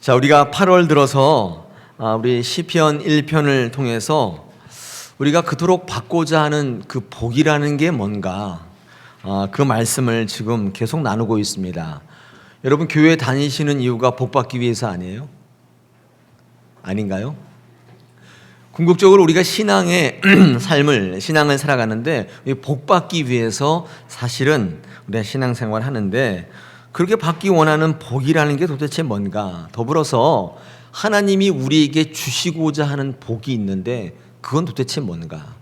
자, 우리가 8월 들어서 우리 시편 1편을 통해서 우리가 그토록 받고자 하는 그 복이라는 게 뭔가 그 말씀을 지금 계속 나누고 있습니다. 여러분, 교회 다니시는 이유가 복 받기 위해서 아니에요? 아닌가요? 궁극적으로 우리가 신앙의 신앙을 살아가는데 복 받기 위해서 사실은 우리가 신앙생활 하는데, 그렇게 받기 원하는 복이라는 게 도대체 뭔가, 더불어서 하나님이 우리에게 주시고자 하는 복이 있는데 그건 도대체 뭔가.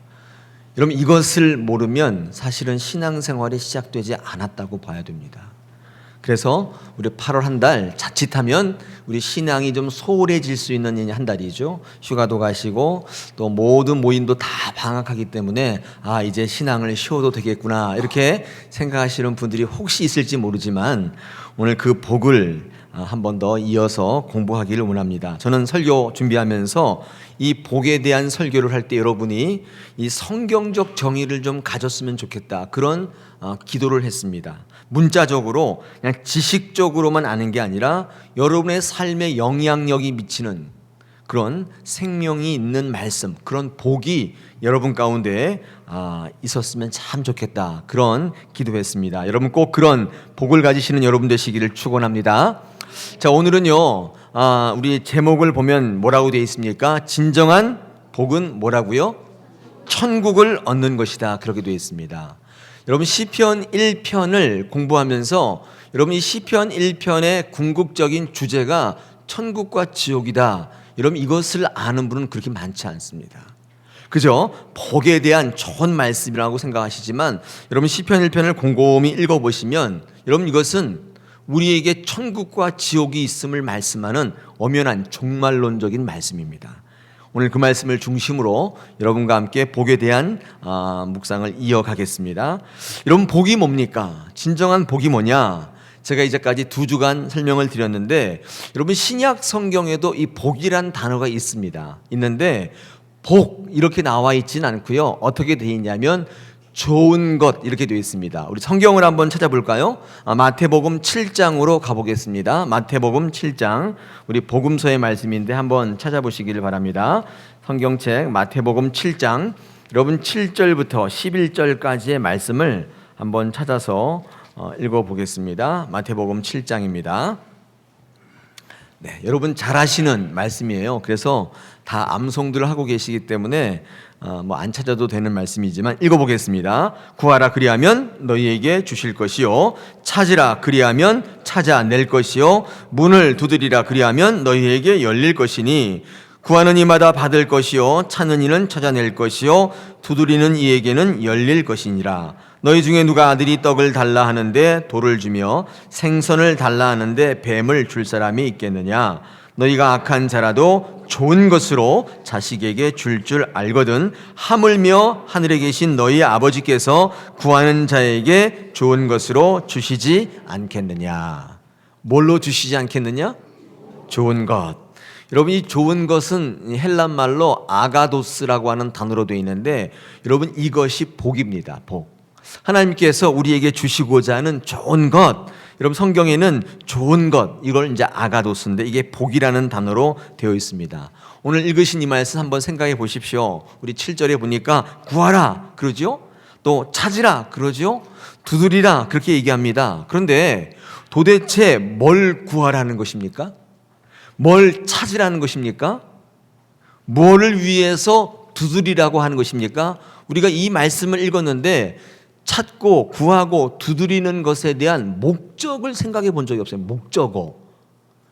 여러분, 이것을 모르면 사실은 신앙생활이 시작되지 않았다고 봐야 됩니다. 그래서 우리 8월 한 달 자칫하면 우리 신앙이 좀 소홀해질 수 있는 한 달이죠. 휴가도 가시고 또 모든 모임도 다 방학하기 때문에 이제 신앙을 쉬어도 되겠구나 이렇게 생각하시는 분들이 혹시 있을지 모르지만, 오늘 그 복을 한 번 더 이어서 공부하기를 원합니다. 저는 설교 준비하면서 이 복에 대한 설교를 할 때 여러분이 이 성경적 정의를 좀 가졌으면 좋겠다, 그런 기도를 했습니다. 문자적으로 그냥 지식적으로만 아는 게 아니라 여러분의 삶에 영향력이 미치는 그런 생명이 있는 말씀, 그런 복이 여러분 가운데 있었으면 참 좋겠다, 그런 기도했습니다. 여러분 꼭 그런 복을 가지시는 여러분 되시기를 축원합니다. 자, 오늘은요 우리 제목을 보면 뭐라고 되어 있습니까? 진정한 복은 뭐라고요? 천국을 얻는 것이다, 그렇게 되어 있습니다. 여러분, 시편 1편을 공부하면서 여러분 이 시편 1편의 궁극적인 주제가 천국과 지옥이다, 여러분 이것을 아는 분은 그렇게 많지 않습니다. 그죠? 복에 대한 좋은 말씀이라고 생각하시지만, 여러분 시편 1편을 곰곰이 읽어보시면 여러분 이것은 우리에게 천국과 지옥이 있음을 말씀하는 엄연한 종말론적인 말씀입니다. 오늘 그 말씀을 중심으로 여러분과 함께 복에 대한 묵상을 이어가겠습니다. 여러분, 복이 뭡니까? 진정한 복이 뭐냐? 제가 이제까지 2주간 설명을 드렸는데, 여러분 신약 성경에도 이 복이란 단어가 있는데 복 이렇게 나와 있지는 않고요. 어떻게 되어 있냐면 좋은 것 이렇게 되어 있습니다. 우리 성경을 한번 찾아볼까요? 마태복음 7장으로 가보겠습니다. 마태복음 7장, 우리 복음서의 말씀인데 한번 찾아보시기를 바랍니다. 성경책 마태복음 7장, 여러분 7절부터 11절까지의 말씀을 한번 찾아서 읽어보겠습니다. 마태복음 7장입니다. 네, 여러분 잘 아시는 말씀이에요. 그래서 다 암송들을 하고 계시기 때문에 안 찾아도 되는 말씀이지만 읽어보겠습니다. 구하라 그리하면 너희에게 주실 것이요, 찾으라 그리하면 찾아낼 것이요, 문을 두드리라 그리하면 너희에게 열릴 것이니, 구하는 이마다 받을 것이요, 찾는 이는 찾아낼 것이요, 두드리는 이에게는 열릴 것이니라. 너희 중에 누가 아들이 떡을 달라 하는데 돌을 주며 생선을 달라 하는데 뱀을 줄 사람이 있겠느냐? 너희가 악한 자라도 좋은 것으로 자식에게 줄 알거든 하물며 하늘에 계신 너희 아버지께서 구하는 자에게 좋은 것으로 주시지 않겠느냐? 뭘로 주시지 않겠느냐? 좋은 것. 여러분, 이 좋은 것은 헬란 말로 아가도스라고 하는 단어로 되어 있는데, 여러분 이것이 복입니다. 복. 하나님께서 우리에게 주시고자 하는 좋은 것, 여러분 성경에는 좋은 것, 이걸 이제 아가도스인데 이게 복이라는 단어로 되어 있습니다. 오늘 읽으신 이 말씀 한번 생각해 보십시오. 우리 7절에 보니까 구하라 그러죠? 또 찾으라 그러죠? 두드리라 그렇게 얘기합니다. 그런데 도대체 뭘 구하라는 것입니까? 뭘 찾으라는 것입니까? 뭐를 위해서 두드리라고 하는 것입니까? 우리가 이 말씀을 읽었는데 찾고 구하고 두드리는 것에 대한 목적을 생각해 본 적이 없어요.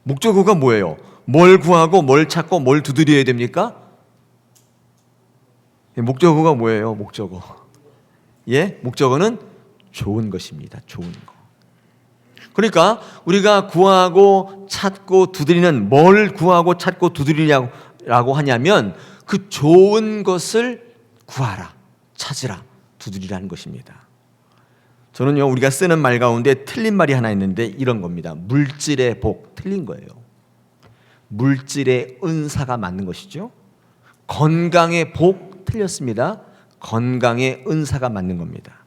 목적어가 뭐예요? 뭘 구하고 뭘 찾고 뭘 두드려야 됩니까? 목적어가 뭐예요? 목적어. 목적어는 좋은 것입니다. 좋은 거. 그러니까 우리가 구하고 찾고 두드리는, 뭘 구하고 찾고 두드리라고 하냐면 그 좋은 것을 구하라, 찾으라, 두드리라는 것입니다. 저는요, 우리가 쓰는 말 가운데 틀린 말이 하나 있는데 이런 겁니다. 물질의 복, 틀린 거예요. 물질의 은사가 맞는 것이죠. 건강의 복, 틀렸습니다. 건강의 은사가 맞는 겁니다.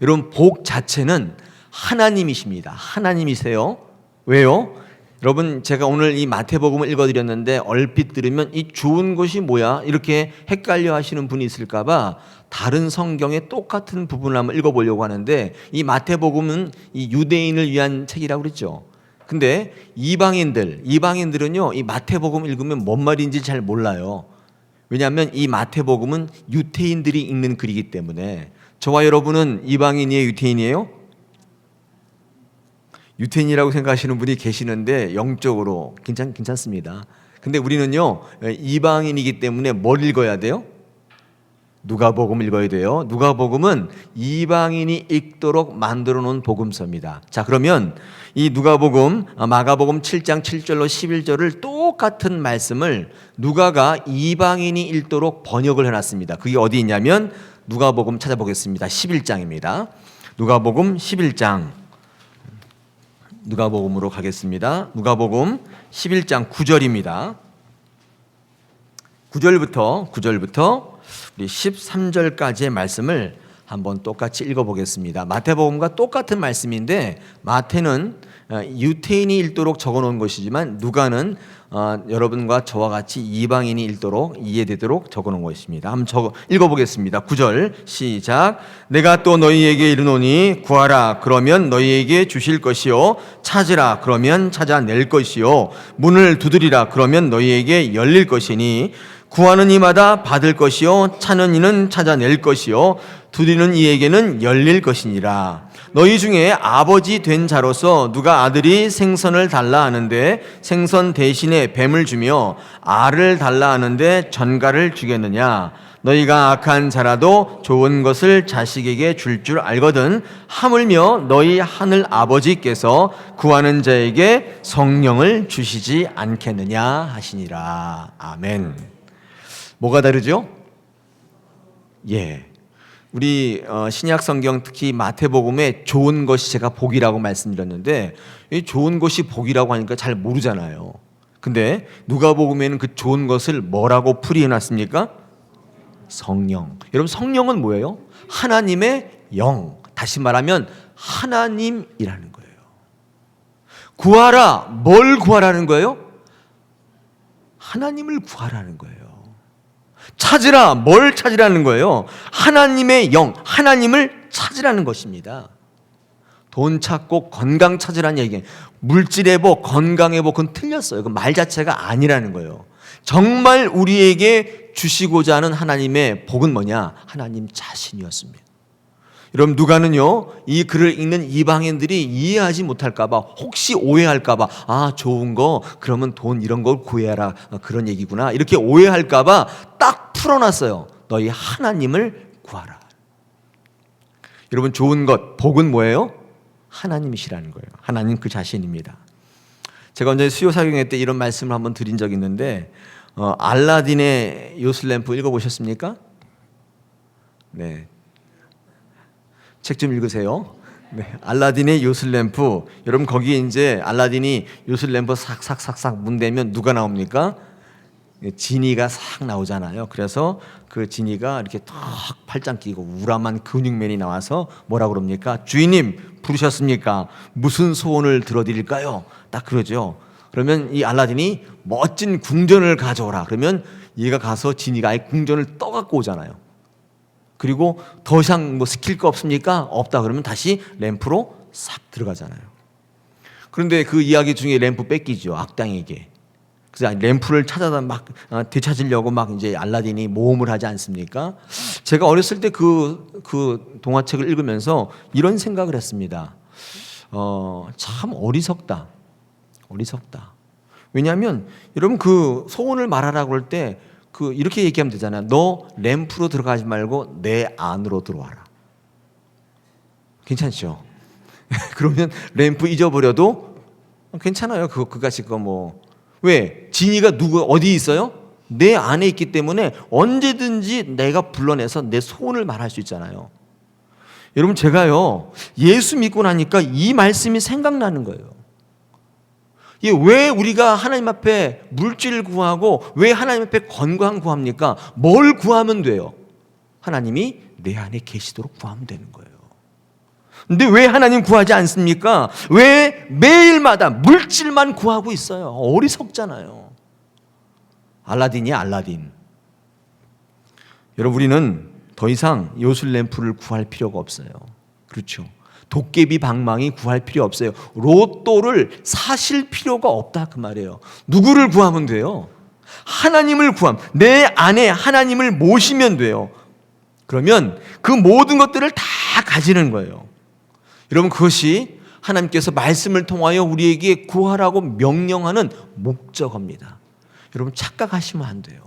여러분, 복 자체는 하나님이십니다. 하나님이세요. 왜요? 여러분, 제가 오늘 이 마태복음을 읽어드렸는데 얼핏 들으면 이 좋은 것이 뭐야? 이렇게 헷갈려 하시는 분이 있을까봐 다른 성경의 똑같은 부분을 한번 읽어보려고 하는데, 이 마태복음은 이 유대인을 위한 책이라고 그랬죠. 근데 이방인들은요, 이 마태복음 읽으면 뭔 말인지 잘 몰라요. 왜냐하면 이 마태복음은 유태인들이 읽는 글이기 때문에. 저와 여러분은 이방인이에요, 유태인이에요? 유태인이라고 생각하시는 분이 계시는데 영적으로 괜찮습니다. 근데 우리는요, 이방인이기 때문에 뭘 읽어야 돼요? 누가복음 읽어야 돼요. 누가복음은 이방인이 읽도록 만들어 놓은 복음서입니다. 자, 그러면 이 누가복음, 마가복음 7장 7절로 11절을 똑같은 말씀을 누가가 이방인이 읽도록 번역을 해놨습니다. 그게 어디 있냐면 누가복음 찾아보겠습니다. 11장입니다. 누가복음 11장. 누가복음으로 가겠습니다. 누가복음 11장 9절입니다. 9절부터 우리 13절까지의 말씀을 한번 똑같이 읽어보겠습니다. 마태복음과 똑같은 말씀인데 마태는 유태인이 읽도록 적어놓은 것이지만 누가는 여러분과 저와 같이 이방인이 읽도록 이해되도록 적어놓은 것입니다. 한번 읽어보겠습니다. 9절 시작. 내가 또 너희에게 이르노니 구하라 그러면 너희에게 주실 것이요 찾으라 그러면 찾아낼 것이요 문을 두드리라 그러면 너희에게 열릴 것이니 구하는 이마다 받을 것이요 찾는 이는 찾아낼 것이요 두드리는 이에게는 열릴 것이니라. 너희 중에 아버지 된 자로서 누가 아들이 생선을 달라 하는데 생선 대신에 뱀을 주며 알을 달라 하는데 전갈을 주겠느냐. 너희가 악한 자라도 좋은 것을 자식에게 줄 줄 알거든 하물며 너희 하늘 아버지께서 구하는 자에게 성령을 주시지 않겠느냐 하시니라. 아멘. 뭐가 다르죠? 우리 신약 성경 특히 마태복음에 좋은 것이 제가 복이라고 말씀드렸는데 이 좋은 것이 복이라고 하니까 잘 모르잖아요. 근데 누가복음에는 그 좋은 것을 뭐라고 풀이해 놨습니까? 성령. 여러분, 성령은 뭐예요? 하나님의 영. 다시 말하면 하나님이라는 거예요. 구하라. 뭘 구하라는 거예요? 하나님을 구하라는 거예요. 찾으라. 뭘 찾으라는 거예요? 하나님의 영, 하나님을 찾으라는 것입니다. 돈 찾고 건강 찾으라는 얘기. 물질회복, 건강회복, 그건 틀렸어요. 그 말 자체가 아니라는 거예요. 정말 우리에게 주시고자 하는 하나님의 복은 뭐냐? 하나님 자신이었습니다. 여러분, 누가는요, 이 글을 읽는 이방인들이 이해하지 못할까봐, 혹시 오해할까봐, 좋은 거, 그러면 돈 이런 걸 구해라, 그런 얘기구나, 이렇게 오해할까봐 딱 풀어놨어요. 너희 하나님을 구하라. 여러분, 좋은 것, 복은 뭐예요? 하나님이시라는 거예요. 하나님 그 자신입니다. 제가 언제 수요사경회 때 이런 말씀을 한번 드린 적이 있는데, 알라딘의 요술램프 읽어보셨습니까? 네. 책 좀 읽으세요. 네, 알라딘의 요술램프. 여러분, 거기에 이제 알라딘이 요술램프 싹싹싹싹 문대면 누가 나옵니까? 지니가 싹 나오잖아요. 그래서 그 지니가 이렇게 탁 팔짱 끼고 우람한 근육맨이 나와서 뭐라 그럽니까? 주인님 부르셨습니까? 무슨 소원을 들어드릴까요? 딱 그러죠. 그러면 이 알라딘이 멋진 궁전을 가져오라. 그러면 얘가 가서 지니가 아예 궁전을 떠갖고 오잖아요. 그리고 더 이상 뭐 시킬 거 없습니까? 없다 그러면 다시 램프로 싹 들어가잖아요. 그런데 그 이야기 중에 램프 뺏기죠, 악당에게. 그래서 램프를 찾아다 막 되찾으려고 막 이제 알라딘이 모험을 하지 않습니까? 제가 어렸을 때 그 동화책을 읽으면서 이런 생각을 했습니다. 참 어리석다. 왜냐하면 여러분, 그 소원을 말하라고 할 때 이렇게 얘기하면 되잖아요. 너 램프로 들어가지 말고 내 안으로 들어와라. 괜찮죠? 그러면 램프 잊어버려도 괜찮아요. 그까짓 거 뭐. 왜? 지니가 어디 있어요? 내 안에 있기 때문에 언제든지 내가 불러내서 내 소원을 말할 수 있잖아요. 여러분, 제가요, 예수 믿고 나니까 이 말씀이 생각나는 거예요. 왜 우리가 하나님 앞에 물질을 구하고 왜 하나님 앞에 건강 구합니까? 뭘 구하면 돼요? 하나님이 내 안에 계시도록 구하면 되는 거예요. 근데 왜 하나님 구하지 않습니까? 왜 매일마다 물질만 구하고 있어요? 어리석잖아요. 알라딘이야, 알라딘. 여러분, 우리는 더 이상 요술램프를 구할 필요가 없어요. 그렇죠. 도깨비 방망이 구할 필요 없어요. 로또를 사실 필요가 없다 그 말이에요. 누구를 구하면 돼요? 하나님을 구하면, 내 안에 하나님을 모시면 돼요. 그러면 그 모든 것들을 다 가지는 거예요. 여러분, 그것이 하나님께서 말씀을 통하여 우리에게 구하라고 명령하는 목적입니다. 여러분, 착각하시면 안 돼요.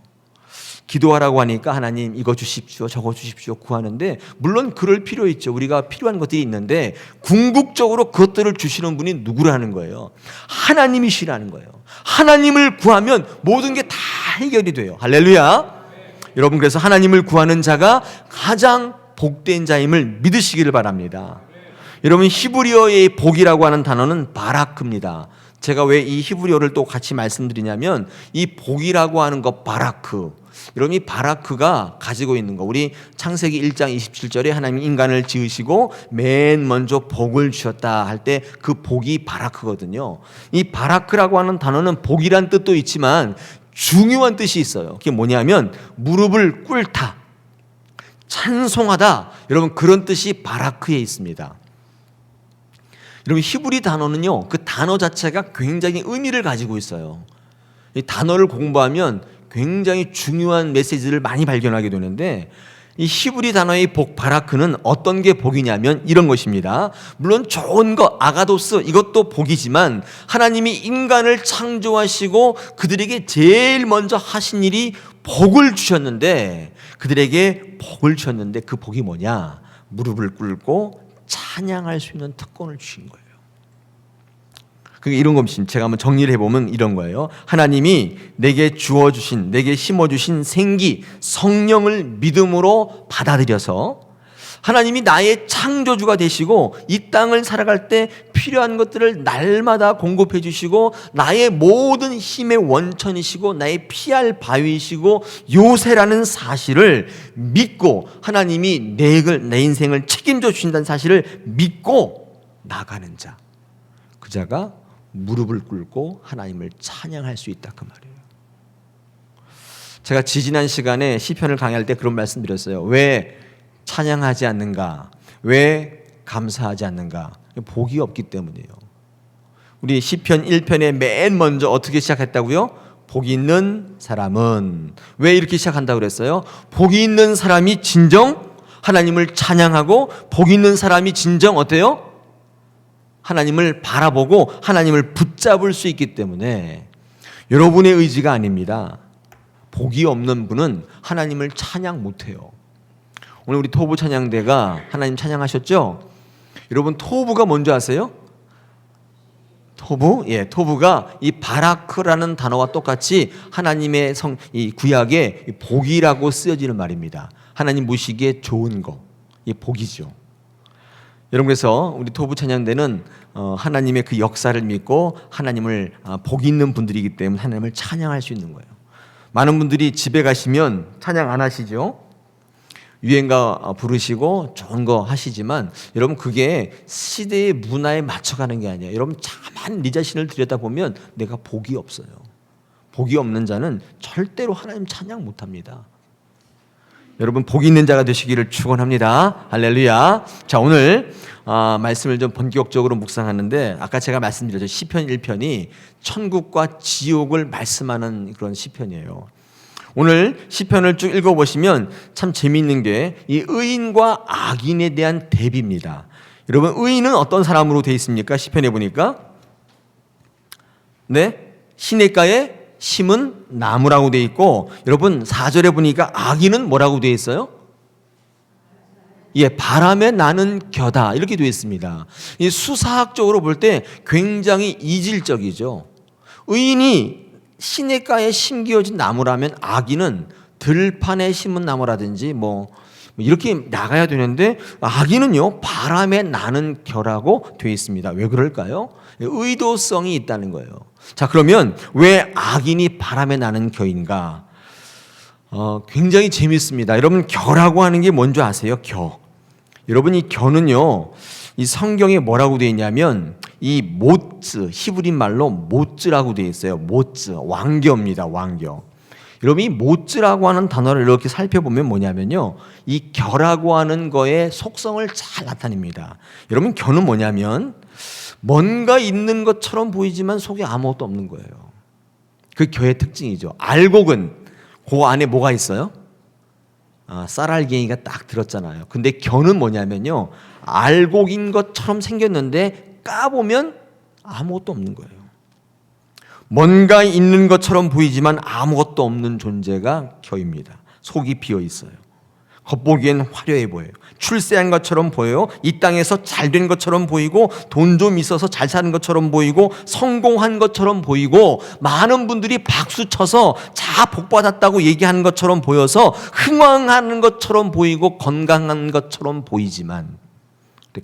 기도하라고 하니까 하나님 이거 주십시오, 저거 주십시오 구하는데, 물론 그럴 필요 있죠. 우리가 필요한 것들이 있는데 궁극적으로 그것들을 주시는 분이 누구라는 거예요? 하나님이시라는 거예요. 하나님을 구하면 모든 게 다 해결이 돼요. 할렐루야. 여러분, 그래서 하나님을 구하는 자가 가장 복된 자임을 믿으시기를 바랍니다. 여러분, 히브리어의 복이라고 하는 단어는 바라크입니다. 제가 왜 이 히브리어를 또 같이 말씀드리냐면, 이 복이라고 하는 것, 바라크, 여러분, 이 바라크가 가지고 있는 거, 우리 창세기 1장 27절에 하나님 인간을 지으시고 맨 먼저 복을 주셨다 할 때 그 복이 바라크거든요. 이 바라크라고 하는 단어는 복이란 뜻도 있지만 중요한 뜻이 있어요. 그게 뭐냐면 무릎을 꿇다, 찬송하다, 여러분, 그런 뜻이 바라크에 있습니다. 여러분, 히브리 단어는요, 그 단어 자체가 굉장히 의미를 가지고 있어요. 이 단어를 공부하면 굉장히 중요한 메시지를 많이 발견하게 되는데, 이 히브리 단어의 복, 바라크는 어떤 게 복이냐면 이런 것입니다. 물론 좋은 것, 아가도스, 이것도 복이지만 하나님이 인간을 창조하시고 그들에게 제일 먼저 하신 일이 복을 주셨는데, 그들에게 복을 주셨는데 그 복이 뭐냐? 무릎을 꿇고 찬양할 수 있는 특권을 주신 거예요. 그게 이런 겁니다. 제가 한번 정리를 해보면 이런 거예요. 하나님이 내게 주어주신, 내게 심어주신 생기, 성령을 믿음으로 받아들여서 하나님이 나의 창조주가 되시고 이 땅을 살아갈 때 필요한 것들을 날마다 공급해 주시고 나의 모든 힘의 원천이시고 나의 피할 바위이시고 요새라는 사실을 믿고, 하나님이 내 인생을 책임져 주신다는 사실을 믿고 나가는 자, 그 자가 무릎을 꿇고 하나님을 찬양할 수 있다 그 말이에요. 제가 지지난 시간에 시편을 강의할 때 그런 말씀 드렸어요. 왜 찬양하지 않는가? 왜 감사하지 않는가? 복이 없기 때문이에요. 우리 시편 1편에 맨 먼저 어떻게 시작했다고요? 복이 있는 사람은, 왜 이렇게 시작한다고 그랬어요? 복이 있는 사람이 진정 하나님을 찬양하고, 복이 있는 사람이 진정 어때요? 하나님을 바라보고 하나님을 붙잡을 수 있기 때문에. 여러분의 의지가 아닙니다. 복이 없는 분은 하나님을 찬양 못해요. 오늘 우리 토부 찬양대가 하나님 찬양하셨죠? 여러분, 토부가 뭔지 아세요? 토부? 예, 토부가 이 바라크라는 단어와 똑같이 하나님의 이 구약의 복이라고 쓰여지는 말입니다. 하나님 보시기에 좋은 거, 이 복이죠. 여러분, 그래서 우리 토부 찬양대는 하나님의 그 역사를 믿고 하나님을 복 있는 분들이기 때문에 하나님을 찬양할 수 있는 거예요. 많은 분들이 집에 가시면 찬양 안 하시죠? 유행가 부르시고 좋은 거 하시지만 여러분, 그게 시대의 문화에 맞춰가는 게 아니에요. 여러분, 가만 네 자신을 들여다보면 내가 복이 없어요. 복이 없는 자는 절대로 하나님 찬양 못합니다. 여러분, 복이 있는 자가 되시기를 축원합니다. 할렐루야. 자, 오늘 말씀을 좀 본격적으로 묵상하는데, 아까 제가 말씀드렸죠. 시편 1편이 천국과 지옥을 말씀하는 그런 시편이에요. 오늘 시편을 쭉 읽어보시면 참 재미있는 게 이 의인과 악인에 대한 대비입니다. 여러분, 의인은 어떤 사람으로 되어 있습니까? 시편에 보니까 네, 시냇가에 심은 나무라고 되어 있고, 여러분 4절에 보니까 악인은 뭐라고 되어 있어요? 예, 바람에 나는 겨다, 이렇게 되어 있습니다. 이 수사학적으로 볼 때 굉장히 이질적이죠. 의인이 시냇가에 심겨진 나무라면 악인은 들판에 심은 나무라든지 뭐 이렇게 나가야 되는데, 악인은요 바람에 나는 겨라고 되어 있습니다. 왜 그럴까요? 의도성이 있다는 거예요. 자, 그러면 왜 악인이 바람에 나는 겨인가? 굉장히 재밌습니다. 여러분, 겨라고 하는 게 뭔지 아세요? 겨. 여러분, 이 겨는요 이 성경에 뭐라고 되어 있냐면 이 모츠, 히브리 말로 모츠라고 되어 있어요. 모츠, 왕겨입니다. 왕겨. 여러분 이 모츠라고 하는 단어를 이렇게 살펴보면 뭐냐면요, 이 겨라고 하는 거의 속성을 잘 나타냅니다. 여러분 겨는 뭐냐면 뭔가 있는 것처럼 보이지만 속에 아무것도 없는 거예요. 그 겨의 특징이죠. 알곡은 그 안에 뭐가 있어요? 쌀알갱이가 딱 들었잖아요. 근데 겨는 뭐냐면요, 알곡인 것처럼 생겼는데 까보면 아무것도 없는 거예요. 뭔가 있는 것처럼 보이지만 아무것도 없는 존재가 겨입니다. 속이 비어 있어요. 겉보기엔 화려해 보여요. 출세한 것처럼 보여요. 이 땅에서 잘된 것처럼 보이고 돈 좀 있어서 잘 사는 것처럼 보이고 성공한 것처럼 보이고 많은 분들이 박수 쳐서 자 복받았다고 얘기하는 것처럼 보여서 흥왕하는 것처럼 보이고 건강한 것처럼 보이지만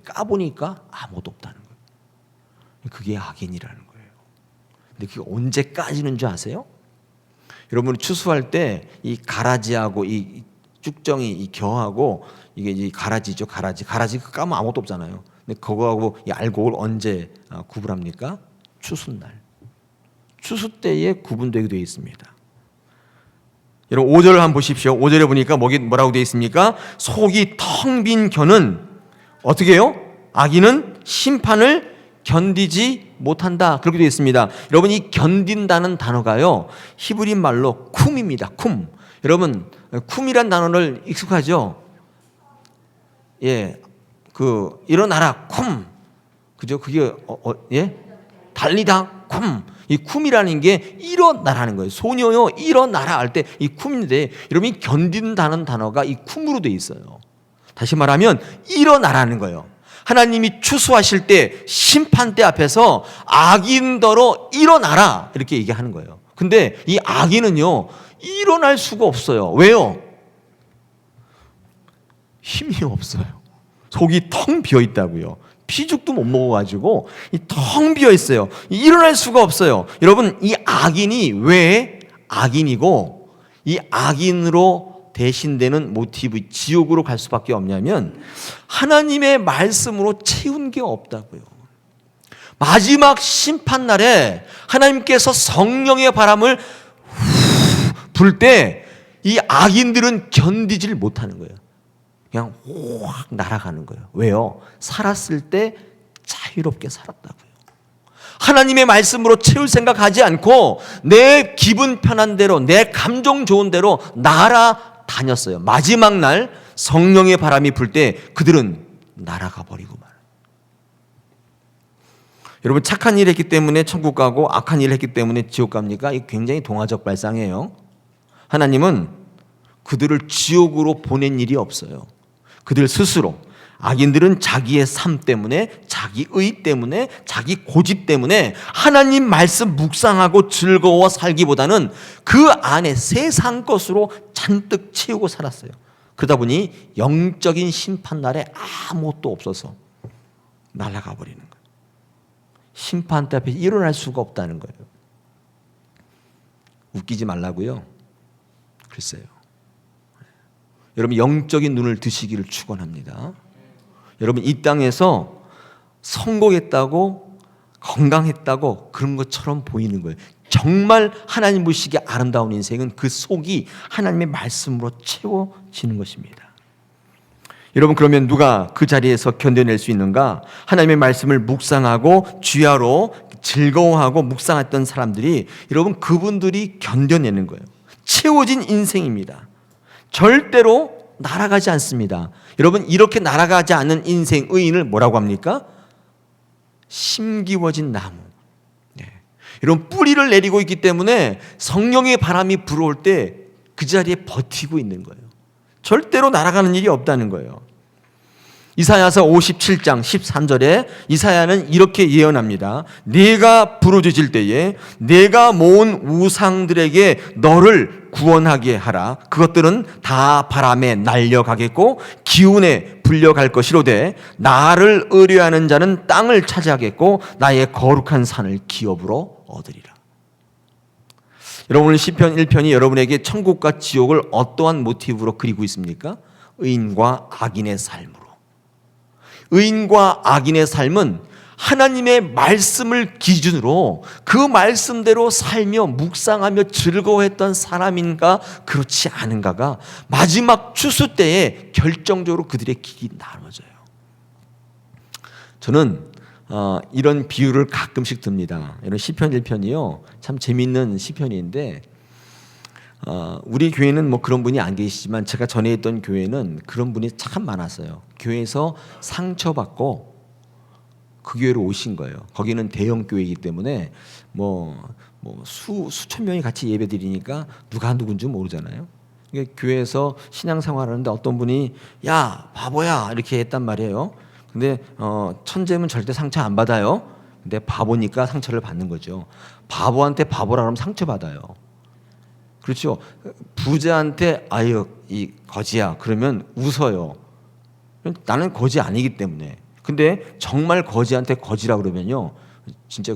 까보니까 아무것도 없다는 거예요. 그게 악인이라는 거예요. 근데 그게 언제까지는 줄 아세요? 여러분 추수할 때 이 가라지하고 이 쭉정이 이 겨하고 이게 이 가라지죠. 가라지 까면 아무것도 없잖아요. 근데 그거하고 이 알곡을 언제 구분합니까? 추수날, 추수 때에 구분되게 되어 있습니다. 여러분 5절을 한번 보십시오. 5절에 보니까 뭐라고 되어 있습니까? 속이 텅 빈 겨는 어떻게 해요? 악인은 심판을 견디지 못한다. 그렇게 되어 있습니다. 여러분 이 견딘다는 단어가요, 히브리 말로 쿰입니다. 쿰. 여러분 쿰이란 단어를 익숙하죠? 예, 그 일어나라 쿰, 그죠? 그게 예, 달리다 쿰. 이 쿰이라는 게 일어나라는 거예요. 소녀요 일어나라 할 때 이 쿰인데, 여러분 이 견딘다는 단어가 이 쿰으로 되어 있어요. 다시 말하면 일어나라는 거예요. 하나님이 추수하실 때 심판 때 앞에서 악인더러 일어나라 이렇게 얘기하는 거예요. 근데 이 악인은요 일어날 수가 없어요. 왜요? 힘이 없어요. 속이 텅 비어 있다고요. 피죽도 못 먹어가지고 텅 비어 있어요. 일어날 수가 없어요. 여러분 이 악인이 왜 악인이고 이 악인으로 대신되는 모티브, 지옥으로 갈 수밖에 없냐면 하나님의 말씀으로 채운 게 없다고요. 마지막 심판날에 하나님께서 성령의 바람을 불 때 이 악인들은 견디질 못하는 거예요. 그냥 확 날아가는 거예요. 왜요? 살았을 때 자유롭게 살았다고요. 하나님의 말씀으로 채울 생각하지 않고 내 기분 편한 대로, 내 감정 좋은 대로 날아다녔어요. 마지막 날 성령의 바람이 불 때 그들은 날아가 버리고 말아요. 여러분 착한 일 했기 때문에 천국 가고 악한 일 했기 때문에 지옥 갑니까? 이게 굉장히 동화적 발상이에요. 하나님은 그들을 지옥으로 보낸 일이 없어요. 그들 스스로, 악인들은 자기의 삶 때문에, 자기 의 때문에, 자기 고집 때문에 하나님 말씀 묵상하고 즐거워 살기보다는 그 안에 세상 것으로 잔뜩 채우고 살았어요. 그러다 보니 영적인 심판날에 아무것도 없어서 날아가 버리는 거예요. 심판 때 앞에 일어날 수가 없다는 거예요. 웃기지 말라고요. 글쎄요. 여러분 영적인 눈을 드시기를 축원합니다. 여러분 이 땅에서 성공했다고 건강했다고 그런 것처럼 보이는 거예요. 정말 하나님 보시기에 아름다운 인생은 그 속이 하나님의 말씀으로 채워지는 것입니다. 여러분 그러면 누가 그 자리에서 견뎌낼 수 있는가? 하나님의 말씀을 묵상하고 주야로 즐거워하고 묵상했던 사람들이, 여러분 그분들이 견뎌내는 거예요. 채워진 인생입니다. 절대로 날아가지 않습니다. 여러분 이렇게 날아가지 않는 인생 의인을 뭐라고 합니까? 심기워진 나무. 네. 여러분 뿌리를 내리고 있기 때문에 성령의 바람이 불어올 때 그 자리에 버티고 있는 거예요. 절대로 날아가는 일이 없다는 거예요. 이사야서 57장 13절에 이사야는 이렇게 예언합니다. 네가 부르짖을 때에 내가 모은 우상들에게 너를 구원하게 하라. 그것들은 다 바람에 날려가겠고 기운에 불려갈 것이로되 나를 의뢰하는 자는 땅을 차지하겠고 나의 거룩한 산을 기업으로 얻으리라. 여러분 오늘 시편 1편이 여러분에게 천국과 지옥을 어떠한 모티브로 그리고 있습니까? 의인과 악인의 삶으로. 의인과 악인의 삶은 하나님의 말씀을 기준으로 그 말씀대로 살며 묵상하며 즐거워했던 사람인가 그렇지 않은가가 마지막 추수 때에 결정적으로 그들의 길이 나눠져요. 저는 이런 비유를 가끔씩 듭니다. 이런 시편 1편이요, 참 재미있는 시편인데, 우리 교회는 뭐 그런 분이 안 계시지만 제가 전에 있던 교회는 그런 분이 참 많았어요. 교회에서 상처받고 그 교회로 오신 거예요. 거기는 대형 교회이기 때문에 수천 명이 같이 예배 드리니까 누가 누군지 모르잖아요. 그러니까 교회에서 신앙생활하는데 어떤 분이 야 바보야 이렇게 했단 말이에요. 근데 천재면 절대 상처 안 받아요. 근데 바보니까 상처를 받는 거죠. 바보한테 바보라 그러면 상처받아요. 그렇죠. 부자한테 아유 이 거지야 그러면 웃어요. 나는 거지 아니기 때문에. 근데 정말 거지한테 거지라 그러면요 진짜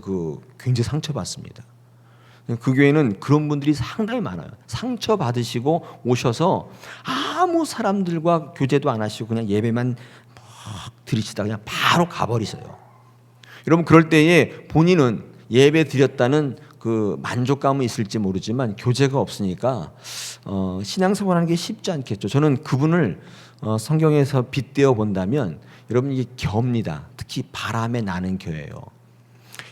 굉장히 상처받습니다. 그 교회는 그런 분들이 상당히 많아요. 상처받으시고 오셔서 아무 사람들과 교제도 안 하시고 그냥 예배만 막 드리시다가 그냥 바로 가버리세요. 여러분 그럴 때에 본인은 예배 드렸다는 그 만족감은 있을지 모르지만 교제가 없으니까 신앙생활하는 게 쉽지 않겠죠. 저는 그분을 성경에서 빗대어 본다면 여러분 이게 교입니다. 특히 바람에 나는 교회예요.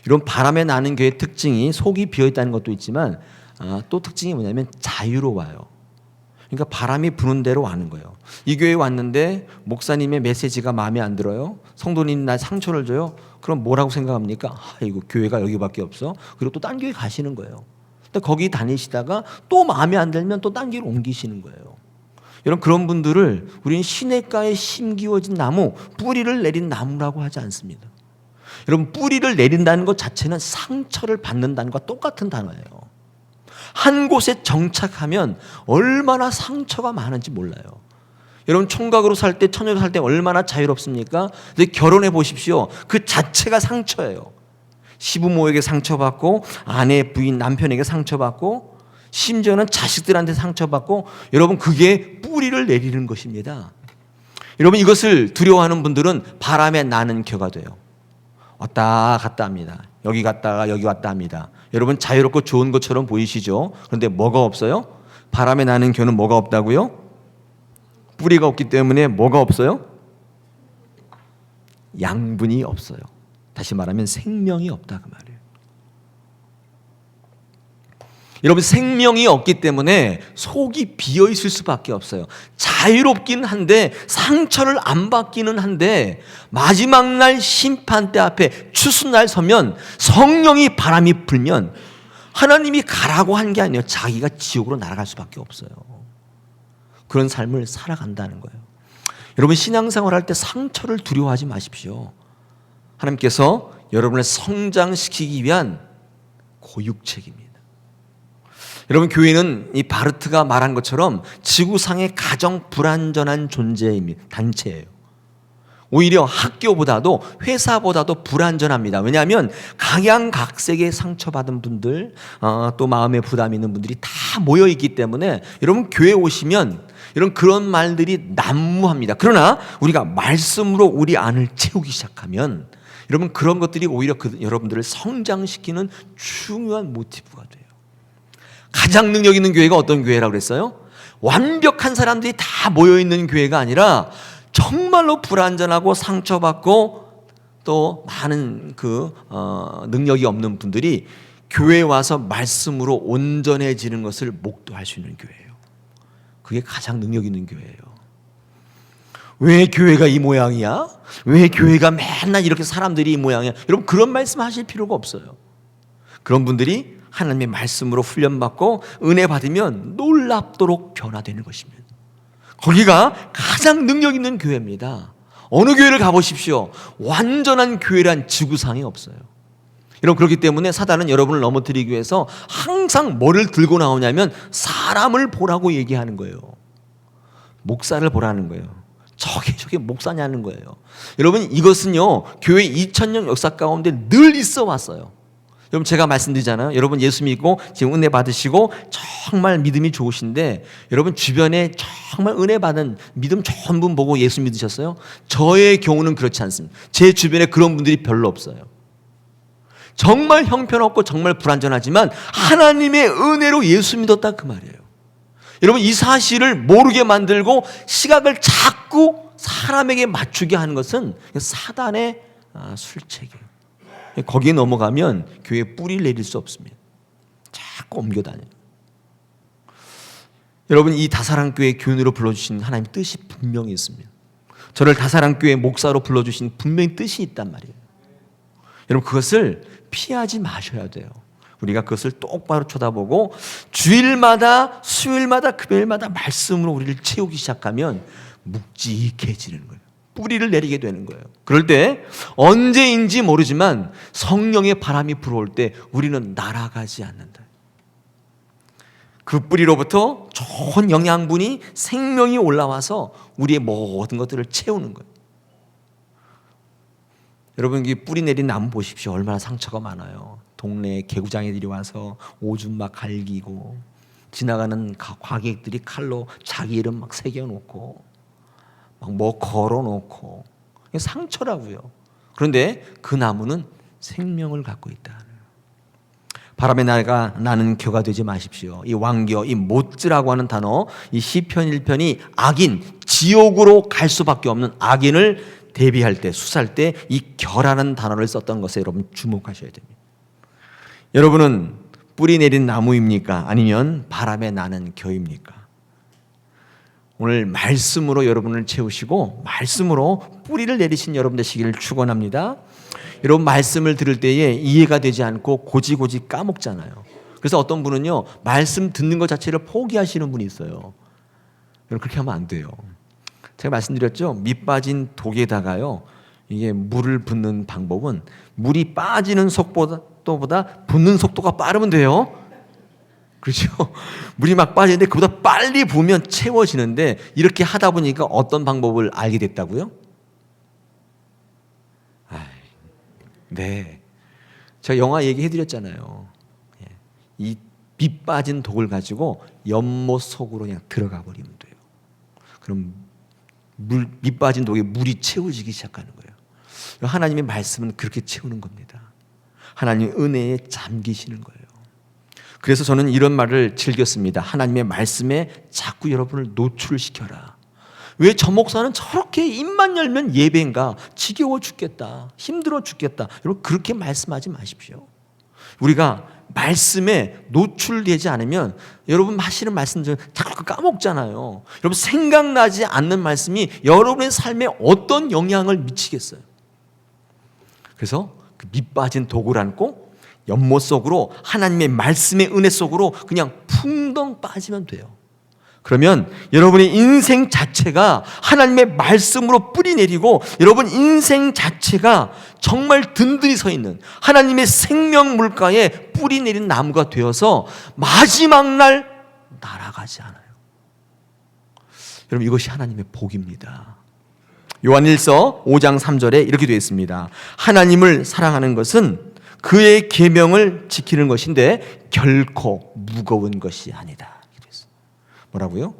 이런 바람에 나는 교회의 특징이 속이 비어 있다는 것도 있지만 또 특징이 뭐냐면 자유로워요. 그러니까 바람이 부는 대로 와는 거예요. 이 교회에 왔는데 목사님의 메시지가 마음에 안 들어요. 성도님 나 상처를 줘요. 그럼 뭐라고 생각합니까? 이거 교회가 여기밖에 없어. 그리고 또 딴 교회 가시는 거예요. 근데 거기 다니시다가 또 마음에 안 들면 또 딴 교회로 옮기시는 거예요. 여러분 그런 분들을 우리는 시냇가에 심기워진 나무, 뿌리를 내린 나무라고 하지 않습니다. 여러분 뿌리를 내린다는 것 자체는 상처를 받는다는 것과 똑같은 단어예요. 한 곳에 정착하면 얼마나 상처가 많은지 몰라요. 여러분 총각으로 살 때, 처녀로 살 때 얼마나 자유롭습니까? 근데 결혼해 보십시오. 그 자체가 상처예요. 시부모에게 상처받고 아내, 부인, 남편에게 상처받고 심지어는 자식들한테 상처받고 여러분 그게 뿌리를 내리는 것입니다. 여러분 이것을 두려워하는 분들은 바람에 나는 겨가 돼요. 왔다 갔다 합니다. 여기 갔다가 여기 왔다 합니다. 여러분 자유롭고 좋은 것처럼 보이시죠? 그런데 뭐가 없어요? 바람에 나는 겨는 뭐가 없다고요? 뿌리가 없기 때문에 뭐가 없어요? 양분이 없어요. 다시 말하면 생명이 없다 그 말이에요. 여러분 생명이 없기 때문에 속이 비어 있을 수밖에 없어요. 자유롭기는 한데 상처를 안 받기는 한데 마지막 날 심판대 앞에 추수날 서면 성령이 바람이 불면 하나님이 가라고 한 게 아니에요. 자기가 지옥으로 날아갈 수밖에 없어요. 그런 삶을 살아간다는 거예요. 여러분 신앙생활 할 때 상처를 두려워하지 마십시오. 하나님께서 여러분을 성장시키기 위한 고육책입니다. 여러분 교회는 이 바르트가 말한 것처럼 지구상의 가장 불완전한 존재입니다. 단체예요. 오히려 학교보다도 회사보다도 불완전합니다. 왜냐하면 각양각색의 상처받은 분들 또 마음에 부담이 있는 분들이 다 모여있기 때문에 여러분 교회 오시면 이런 그런 말들이 난무합니다. 그러나 우리가 말씀으로 우리 안을 채우기 시작하면 여러분 그런 것들이 오히려 여러분들을 성장시키는 중요한 모티브가 돼요. 가장 능력 있는 교회가 어떤 교회라고 그랬어요? 완벽한 사람들이 다 모여있는 교회가 아니라 정말로 불완전하고 상처받고 또 많은 능력이 없는 분들이 교회에 와서 말씀으로 온전해지는 것을 목도할 수 있는 교회예요. 그게 가장 능력 있는 교회예요. 왜 교회가 이 모양이야? 왜 교회가 맨날 이렇게 사람들이 이 모양이야? 여러분 그런 말씀 하실 필요가 없어요. 그런 분들이 하나님의 말씀으로 훈련받고 은혜 받으면 놀랍도록 변화되는 것입니다. 거기가 가장 능력 있는 교회입니다. 어느 교회를 가보십시오. 완전한 교회란 지구상에 없어요. 여러분 그렇기 때문에 사단은 여러분을 넘어뜨리기 위해서 항상 뭐를 들고 나오냐면 사람을 보라고 얘기하는 거예요. 목사를 보라는 거예요. 저게 목사냐는 거예요. 여러분 이것은요 교회 2000년 역사 가운데 늘 있어 왔어요. 여러분 제가 말씀드리잖아요. 여러분 예수 믿고 지금 은혜 받으시고 정말 믿음이 좋으신데 여러분 주변에 정말 은혜 받은 믿음 좋은 분 보고 예수 믿으셨어요? 저의 경우는 그렇지 않습니다. 제 주변에 그런 분들이 별로 없어요. 정말 형편없고 정말 불완전하지만 하나님의 은혜로 예수 믿었다 그 말이에요. 여러분 이 사실을 모르게 만들고 시각을 자꾸 사람에게 맞추게 하는 것은 사단의 술책이에요. 거기에 넘어가면 교회에 뿌리를 내릴 수 없습니다. 자꾸 옮겨다녀요. 여러분 이 다사랑교회 교인으로 불러주신 하나님 뜻이 분명히 있습니다. 저를 다사랑교회 목사로 불러주신 분명히 뜻이 있단 말이에요. 여러분 그것을 피하지 마셔야 돼요. 우리가 그것을 똑바로 쳐다보고 주일마다 수요일마다 금요일마다 말씀으로 우리를 채우기 시작하면 묵직해지는 거예요. 뿌리를 내리게 되는 거예요. 그럴 때 언제인지 모르지만 성령의 바람이 불어올 때 우리는 날아가지 않는다. 그 뿌리로부터 좋은 영양분이 생명이 올라와서 우리의 모든 것들을 채우는 거예요. 여러분 이 뿌리 내린 나무 보십시오. 얼마나 상처가 많아요. 동네 개구장이들이 와서 오줌 막 갈기고 지나가는 과객들이 칼로 자기 이름 막 새겨놓고 막 뭐 걸어놓고 상처라고요. 그런데 그 나무는 생명을 갖고 있다. 바람에 나는 겨가 되지 마십시오. 이 왕겨, 이 못즈라고 하는 단어, 이 시편 1편이 악인, 지옥으로 갈 수밖에 없는 악인을 대비할 때, 수사할 때 이 겨라는 단어를 썼던 것에 여러분 주목하셔야 됩니다. 여러분은 뿌리 내린 나무입니까? 아니면 바람에 나는 겨입니까? 오늘 말씀으로 여러분을 채우시고 말씀으로 뿌리를 내리신 여러분 되시기를 축원합니다. 여러분 말씀을 들을 때에 이해가 되지 않고 고지고지 까먹잖아요. 그래서 어떤 분은요 말씀 듣는 것 자체를 포기하시는 분이 있어요. 여러분 그렇게 하면 안 돼요. 제가 말씀드렸죠. 밑 빠진 독에다가요 이게 물을 붓는 방법은 물이 빠지는 속도보다 붓는 속도가 빠르면 돼요. 그렇죠? 물이 막 빠지는데 그보다 빨리 부으면 채워지는데 이렇게 하다 보니까 어떤 방법을 알게 됐다고요? 네, 제가 영화 얘기해 드렸잖아요. 이 밑 빠진 독을 가지고 연못 속으로 그냥 들어가 버리면 돼요. 그럼 밑 빠진 독에 물이 채워지기 시작하는 거예요. 하나님의 말씀은 그렇게 채우는 겁니다. 하나님의 은혜에 잠기시는 거예요. 그래서 저는 이런 말을 즐겼습니다. 하나님의 말씀에 자꾸 여러분을 노출시켜라. 왜 저 목사는 저렇게 입만 열면 예배인가? 지겨워 죽겠다. 힘들어 죽겠다. 여러분 그렇게 말씀하지 마십시오. 우리가 말씀에 노출되지 않으면 여러분 하시는 말씀 좀 자꾸 까먹잖아요. 여러분 생각나지 않는 말씀이 여러분의 삶에 어떤 영향을 미치겠어요. 그래서 그 밑 빠진 독을 안고 연못 속으로 하나님의 말씀의 은혜 속으로 그냥 풍덩 빠지면 돼요. 그러면 여러분의 인생 자체가 하나님의 말씀으로 뿌리 내리고 여러분 인생 자체가 정말 든든히 서 있는 하나님의 생명 물가에 뿌리 내린 나무가 되어서 마지막 날 날아가지 않아요. 여러분 이것이 하나님의 복입니다. 요한일서 5장 3절에 이렇게 되어 있습니다. 하나님을 사랑하는 것은 그의 계명을 지키는 것인데 결코 무거운 것이 아니다. 뭐라고요?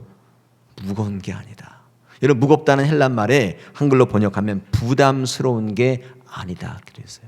무거운 게 아니다. 여러분 무겁다는 헬란 말에 한글로 번역하면 부담스러운 게 아니다. 이렇게 됐어요.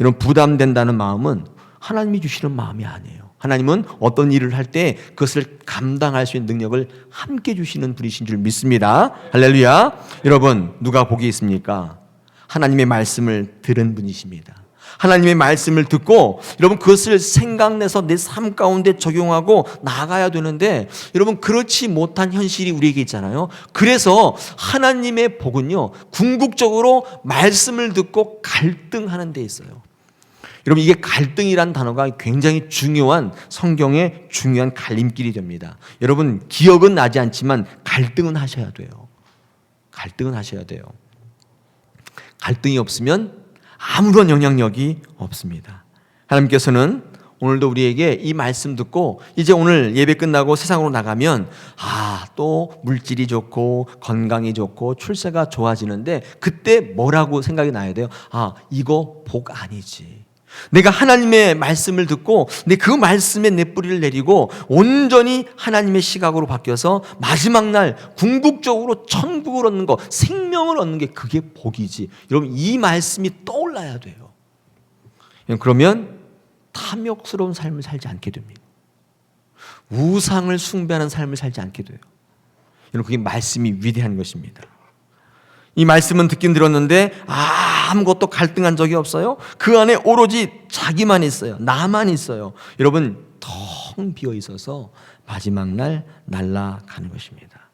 여러분 부담된다는 마음은 하나님이 주시는 마음이 아니에요. 하나님은 어떤 일을 할 때 그것을 감당할 수 있는 능력을 함께 주시는 분이신 줄 믿습니다. 할렐루야. 여러분 누가 복이 있습니까? 하나님의 말씀을 들은 분이십니다. 하나님의 말씀을 듣고 여러분 그것을 생각내서 내 삶 가운데 적용하고 나가야 되는데 여러분 그렇지 못한 현실이 우리에게 있잖아요. 그래서 하나님의 복은요 궁극적으로 말씀을 듣고 갈등하는 데 있어요. 여러분 이게 갈등이란 단어가 굉장히 중요한 성경의 중요한 갈림길이 됩니다. 여러분 기억은 나지 않지만 갈등은 하셔야 돼요. 갈등은 하셔야 돼요. 갈등이 없으면 아무런 영향력이 없습니다. 하나님께서는 오늘도 우리에게 이 말씀 듣고 이제 오늘 예배 끝나고 세상으로 나가면 또 물질이 좋고 건강이 좋고 출세가 좋아지는데 그때 뭐라고 생각이 나야 돼요? 이거 복 아니지. 내가 하나님의 말씀을 듣고 그 말씀에 내 뿌리를 내리고 온전히 하나님의 시각으로 바뀌어서 마지막 날 궁극적으로 천국을 얻는 거, 생명을 얻는 게 그게 복이지. 여러분, 이 말씀이 떠올라야 돼요. 그러면 탐욕스러운 삶을 살지 않게 됩니다. 우상을 숭배하는 삶을 살지 않게 돼요. 여러분, 그게 말씀이 위대한 것입니다. 이 말씀은 듣긴 들었는데 아무것도 갈등한 적이 없어요. 그 안에 오로지 자기만 있어요. 나만 있어요. 여러분, 텅 비어 있어서 마지막 날 날아가는 것입니다.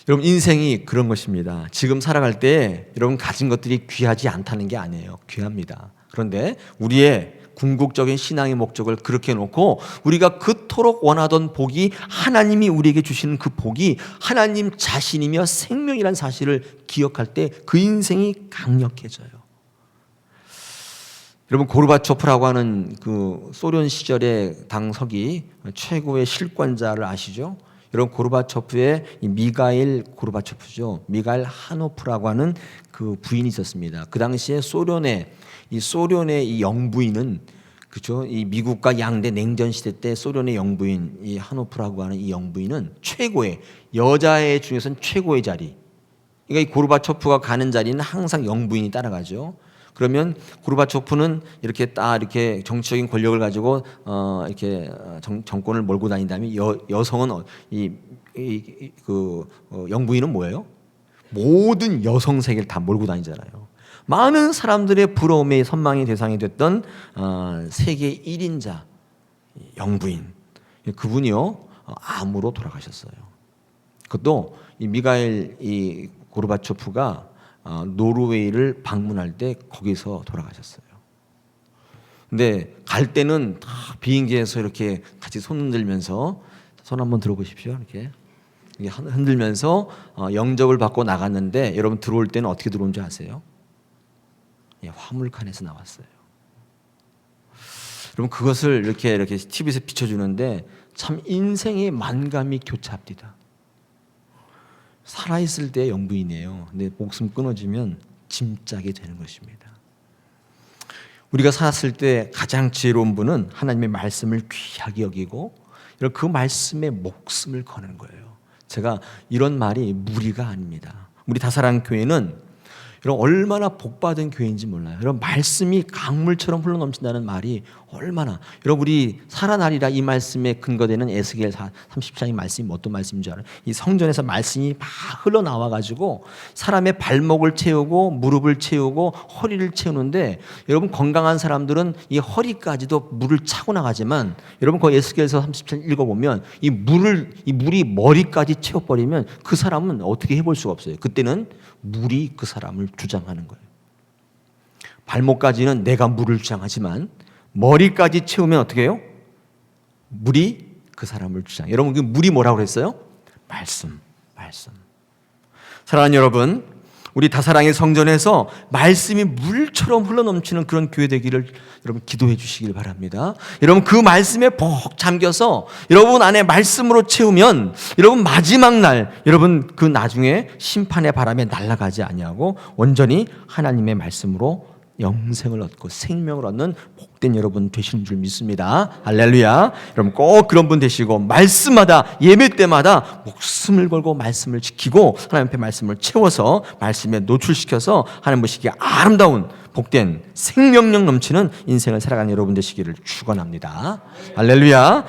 여러분, 인생이 그런 것입니다. 지금 살아갈 때 여러분 가진 것들이 귀하지 않다는 게 아니에요. 귀합니다. 그런데 우리의 궁극적인 신앙의 목적을 그렇게 놓고 우리가 그토록 원하던 복이, 하나님이 우리에게 주시는 그 복이 하나님 자신이며 생명이라는 사실을 기억할 때 그 인생이 강력해져요. 여러분, 고르바초프라고 하는 그 소련 시절의 당서기 최고의 실권자를 아시죠? 여러분, 고르바초프의 미가일 고르바초프죠. 미가일 하노프라고 하는 그 부인이 있었습니다. 그 당시에 소련의 이 영부인은, 그렇죠? 이 미국과 양대 냉전 시대 때 소련의 영부인 이 하노프라고 하는 이 영부인은 최고의, 여자애 중에서는 최고의 자리. 그러니까 이 고르바초프가 가는 자리는 항상 영부인이 따라가죠. 그러면 고르바초프는 이렇게 정치적인 권력을 가지고 이렇게 정권을 몰고 다닌다면 여성은 영부인은 뭐예요? 모든 여성 세계를 다 몰고 다니잖아요. 많은 사람들의 부러움의 선망의 대상이 됐던 세계 1인자 영부인, 그분이요 암으로 돌아가셨어요. 그것도 이 미가일 이 고르바초프가 노르웨이를 방문할 때 거기서 돌아가셨어요. 근데 갈 때는 다 비행기에서 이렇게 같이 손 흔들면서, 손 한번 들어보십시오. 이렇게 흔들면서 영접을 받고 나갔는데, 여러분 들어올 때는 어떻게 들어온 줄 아세요? 화물칸에서 나왔어요. 여러분, 그것을 이렇게 TV에서 비춰주는데 참 인생의 만감이 교차합니다. 살아있을 때 영부인이에요. 근데 목숨 끊어지면 짐짝이 되는 것입니다. 우리가 살았을 때 가장 지혜로운 분은 하나님의 말씀을 귀하게 여기고 그 말씀에 목숨을 거는 거예요. 제가 이런 말이 무리가 아닙니다. 우리 다사랑 교회는 여러분 얼마나 복받은 교회인지 몰라요. 여러분, 말씀이 강물처럼 흘러넘친다는 말이 얼마나, 여러분 우리 살아나리라 이 말씀에 근거되는 에스겔 30장의 말씀이 어떤 말씀인 줄 알아요? 이 성전에서 말씀이 막 흘러나와가지고 사람의 발목을 채우고 무릎을 채우고 허리를 채우는데, 여러분 건강한 사람들은 이 허리까지도 물을 차고 나가지만, 여러분 그 에스겔서 30장 읽어보면 이 물이 머리까지 채워버리면 그 사람은 어떻게 해볼 수가 없어요. 그때는 물이 그 사람을 주장하는 거예요. 발목까지는 내가 물을 주장하지만 머리까지 채우면 어떻게 해요? 물이 그 사람을 주장해요. 여러분, 그 물이 뭐라고 그랬어요? 말씀. 사랑하는 여러분, 우리 다사랑의 성전에서 말씀이 물처럼 흘러넘치는 그런 교회 되기를 여러분 기도해 주시길 바랍니다. 여러분, 그 말씀에 복 잠겨서 여러분 안에 말씀으로 채우면 여러분 마지막 날, 여러분 그 나중에 심판의 바람에 날아가지 아니하고 온전히 하나님의 말씀으로 영생을 얻고 생명을 얻는 복된 여러분 되시는 줄 믿습니다. 할렐루야. 여러분 꼭 그런 분 되시고, 말씀마다, 예배 때마다 목숨을 걸고 말씀을 지키고 하나님 앞에 말씀을 채워서 말씀에 노출시켜서 하나님 보시기에 아름다운 복된 생명력 넘치는 인생을 살아가는 여러분 되시기를 축원합니다. 할렐루야.